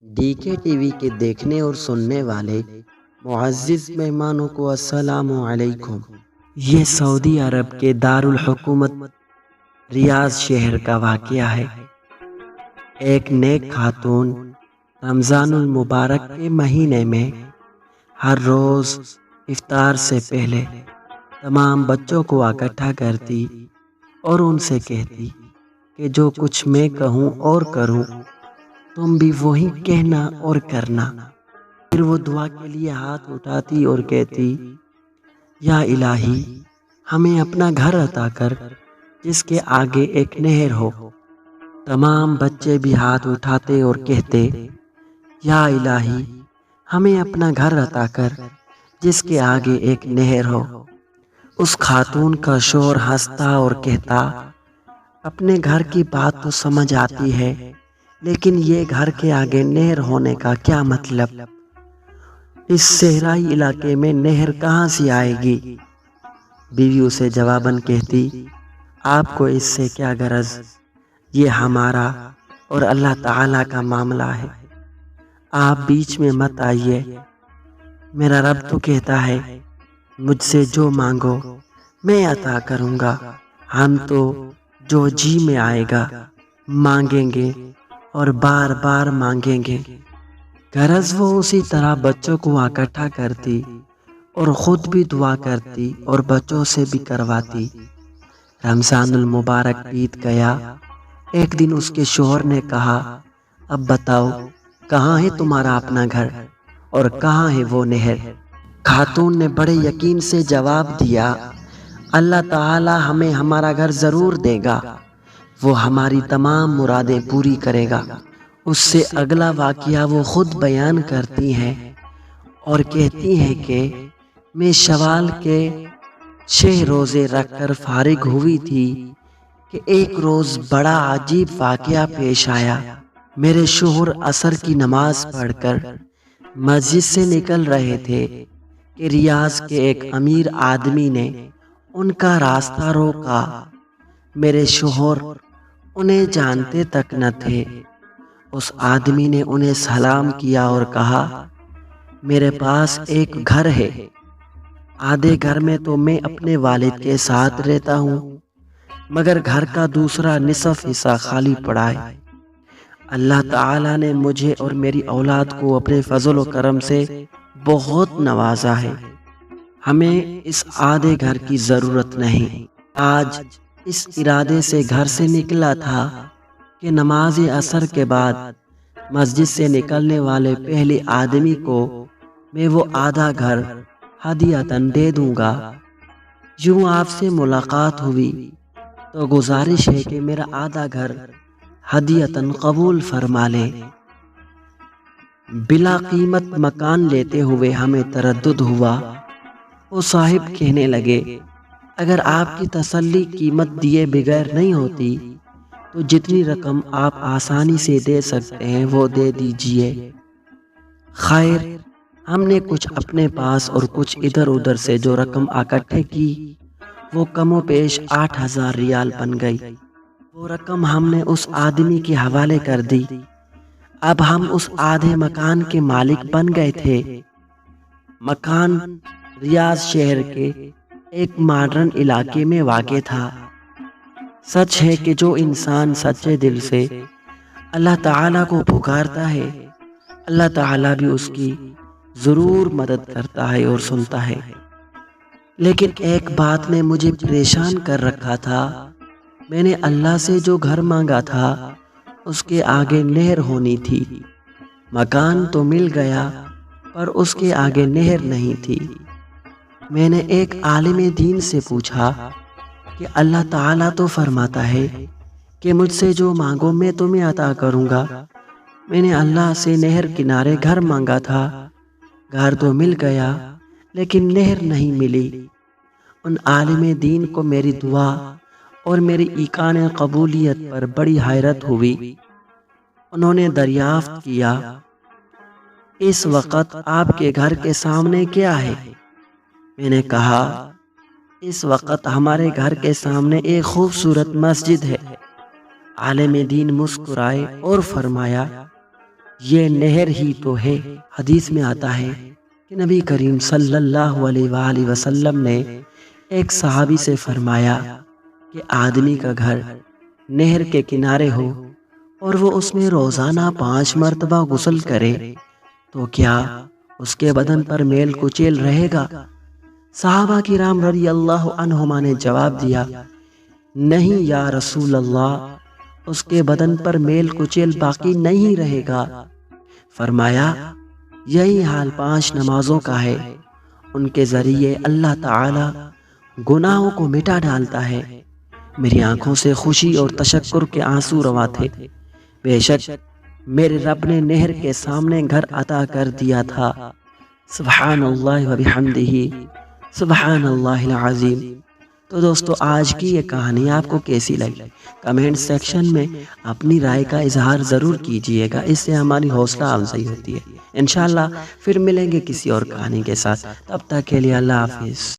D کے T V کے دیکھنے اور سننے والے معزز مہمانوں کو السلام علیکم۔ یہ سعودی عرب کے دارالحکومت ریاض شہر کا واقعہ ہے۔ ایک نیک خاتون رمضان المبارک کے مہینے میں ہر روز افطار سے پہلے تمام بچوں کو اکٹھا کرتی اور ان سے کہتی کہ جو کچھ میں کہوں اور کروں تم بھی وہی کہنا اور کرنا۔ پھر وہ دعا کے لیے ہاتھ اٹھاتی اور کہتی، یا الہی ہمیں اپنا گھر عطا کر جس کے آگے ایک نہر ہو۔ تمام بچے بھی ہاتھ اٹھاتے اور کہتے، یا الہی ہمیں اپنا گھر عطا کر جس کے آگے ایک نہر ہو۔ اس خاتون کا شوہر ہنستا اور کہتا، اپنے گھر کی بات تو سمجھ آتی ہے لیکن یہ گھر کے آگے نہر ہونے کا کیا مطلب؟ اس صحرائی علاقے میں نہر کہاں سے آئے گی؟ بیوی اسے جواباً کہتی، آپ کو اس سے کیا غرض؟ یہ ہمارا اور اللہ تعالیٰ کا معاملہ ہے، آپ بیچ میں مت آئیے۔ میرا رب تو کہتا ہے مجھ سے جو مانگو میں عطا کروں گا۔ ہم تو جو جی میں آئے گا مانگیں گے اور بار بار مانگیں گے۔ غرض وہ اسی طرح بچوں کو اکٹھا کرتی اور خود بھی دعا کرتی اور بچوں سے بھی کرواتی۔ رمضان المبارک بیت گیا۔ ایک دن اس کے شوہر نے کہا، اب بتاؤ کہاں ہے تمہارا اپنا گھر اور کہاں ہے وہ نہر؟ خاتون نے بڑے یقین سے جواب دیا، اللہ تعالی ہمیں ہمارا گھر ضرور دے گا، وہ ہماری تمام مرادیں پوری کرے گا۔ اس سے اگلا واقعہ وہ خود بیان کرتی ہیں اور کہتی ہیں کہ میں شوال کے 6 روزے رکھ کر فارغ ہوئی تھی کہ ایک روز بڑا عجیب واقعہ پیش آیا۔ میرے شوہر عصر کی نماز پڑھ کر مسجد سے نکل رہے تھے کہ ریاض کے ایک امیر آدمی نے ان کا راستہ روکا۔ میرے شوہر انہیں جانتے تک نہ تھے۔ اس آدمی نے انہیں سلام کیا اور کہا، میرے پاس ایک گھر ہے، آدھے گھر میں تو میں اپنے والد کے ساتھ رہتا ہوں مگر گھر کا دوسرا نصف حصہ خالی پڑا ہے۔ اللہ تعالیٰ نے مجھے اور میری اولاد کو اپنے فضل و کرم سے بہت نوازا ہے، ہمیں اس آدھے گھر کی ضرورت نہیں۔ آج اس ارادے سے گھر سے نکلا تھا کہ نماز عصر کے بعد مسجد سے نکلنے والے پہلے آدمی کو میں وہ آدھا گھر ہدیۃً دے دوں گا۔ یوں آپ سے ملاقات ہوئی تو گزارش ہے کہ میرا آدھا گھر ہدیۃً قبول فرما لیں۔ بلا قیمت مکان لیتے ہوئے ہمیں تردد ہوا۔ وہ صاحب کہنے لگے، اگر آپ کی تسلی قیمت دیے بغیر نہیں ہوتی تو جتنی رقم آپ آسانی سے دے سکتے ہیں وہ دے دیجئے۔ خیر، ہم نے کچھ اپنے پاس اور کچھ ادھر ادھر سے جو رقم اکٹھے کی وہ کم و بیش 8,000 ریال بن گئی۔ وہ رقم ہم نے اس آدمی کے حوالے کر دی۔ اب ہم اس آدھے مکان کے مالک بن گئے تھے۔ مکان ریاض شہر کے ایک ماڈرن علاقے میں واقع تھا۔ سچ ہے کہ جو انسان سچے دل سے اللہ تعالیٰ کو پکارتا ہے اللہ تعالیٰ بھی اس کی ضرور مدد کرتا ہے اور سنتا ہے۔ لیکن ایک بات نے مجھے پریشان کر رکھا تھا، میں نے اللہ سے جو گھر مانگا تھا اس کے آگے نہر ہونی تھی۔ مکان تو مل گیا پر اس کے آگے نہر نہیں تھی۔ میں نے ایک عالم دین سے پوچھا کہ اللہ تعالیٰ تو فرماتا ہے کہ مجھ سے جو مانگو میں تمہیں عطا کروں گا، میں نے اللہ سے نہر کنارے گھر مانگا تھا، گھر تو مل گیا لیکن نہر نہیں ملی۔ ان عالم دین کو میری دعا اور میری ایقان قبولیت پر بڑی حیرت ہوئی۔ انہوں نے دریافت کیا، اس وقت آپ کے گھر کے سامنے کیا ہے؟ میں نے کہا، اس وقت ہمارے گھر کے سامنے ایک خوبصورت مسجد ہے۔ عالم دین مسکرائے اور فرمایا، یہ نہر ہی تو ہے۔ حدیث میں آتا ہے کہ نبی کریم صلی اللہ علیہ وآلہ وسلم نے ایک صحابی سے فرمایا کہ آدمی کا گھر نہر کے کنارے ہو اور وہ اس میں روزانہ 5 مرتبہ غسل کرے تو کیا اس کے بدن پر میل کچیل رہے گا؟ صحابہ کرام رضی اللہ عنہما نے جواب دیا، نہیں یا رسول اللہ، اس کے بدن پر میل کچیل باقی نہیں رہے گا۔ فرمایا یہی حال 5 نمازوں کا ہے، ان کے ذریعے اللہ تعالی گناہوں کو مٹا ڈالتا ہے۔ میری آنکھوں سے خوشی اور تشکر کے آنسو روا تھے۔ بے شک میرے رب نے نہر کے سامنے گھر عطا کر دیا تھا۔ سبحان اللہ و بحمدہ، سبحان اللہ العظیم۔ تو دوستو آج کی یہ کہانی آپ کو کیسی لگی؟ کمنٹ سیکشن میں اپنی رائے کا اظہار ضرور کیجئے گا، اس سے ہماری حوصلہ افزائی ہوتی ہے۔ انشاءاللہ پھر ملیں گے کسی اور کہانی کے ساتھ، تب تک کے لیے اللہ حافظ۔